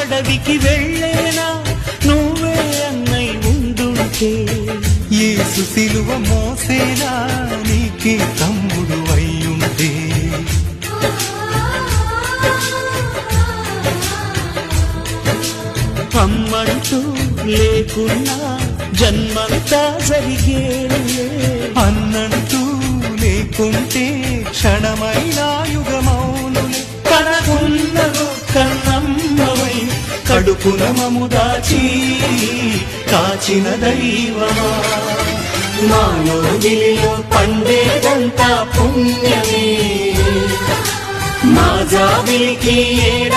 అడవికి వెళ్ళేనా నువ్వే అన్నై ఉండుంటే, యేసు సిలువ మోసేనా నీకే తమ్ముడు అయ్యుంటే, అమ్మంటూ లేకున్నా జన్మంతా జరిగేలే, అన్నంటూ లేకుంటే క్షణమైన యుగమౌనులే. కనకున్నదో కన్నమ్మవై కడుపున మము దాచి కాచిన దైవమా, మానో గిలిలో పండేదంతా పుణ్యమే, మా జాబిలికి ఏడా